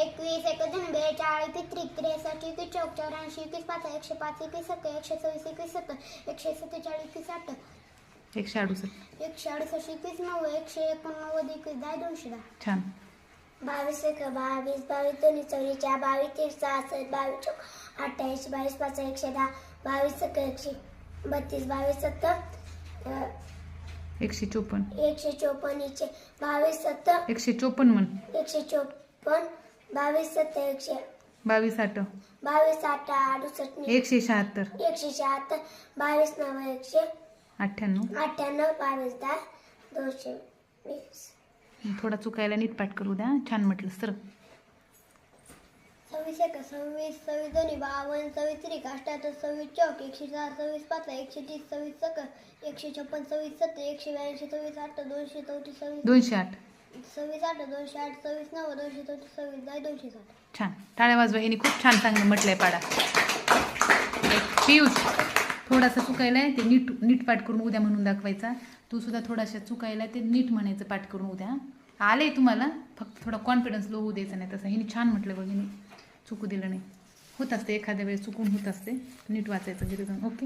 21 एकोणतीस 42 त्रिक 63 21 चौक 84 21 5 105 21 7 126 21 7 147 21 8 168. 168 21 9 189 21 10 210. छान. 22 1 22 22 दोन्ही 44 22 3 66 22 चौक 28 22 5 110 22 1 132 22 7 154. 154 22 7 154 म्हण. 154 22 7 100 22 8. 22 8 68 176. 176 22 9 100 98. 98 22 10 220. थोडा चुकायला नीट पाठ करू द्या. छान म्हटलं सर. 26 1 26 26 दोन्ही 52 26 त्रिक 88 26 चौक 104 26 5 130 26 सक 156 26 7 182 26 8 234 208. 26 8 208 26 9 234 26 10 260. छान. टाळ्या वाजवा. हिने खूप छान चांगलं म्हटलंय पाडा. पियुष थोडासा चुकायलाय ते नीट पाठ करून उद्या म्हणून दाखवायचा. तू सुद्धा थोडासा चुकायला ते नीट म्हणायचं पाठ करून उद्या. आले तुम्हाला, फक्त थोडा कॉन्फिडन्स लो होऊ द्यायचा नाही. तसं हिने छान म्हटलं बघ. हिने चुकू दिलं नाही. होत असते एखाद्या वेळेस चुकून होत असते. नीट वाचायचं गिरीतून. ओके.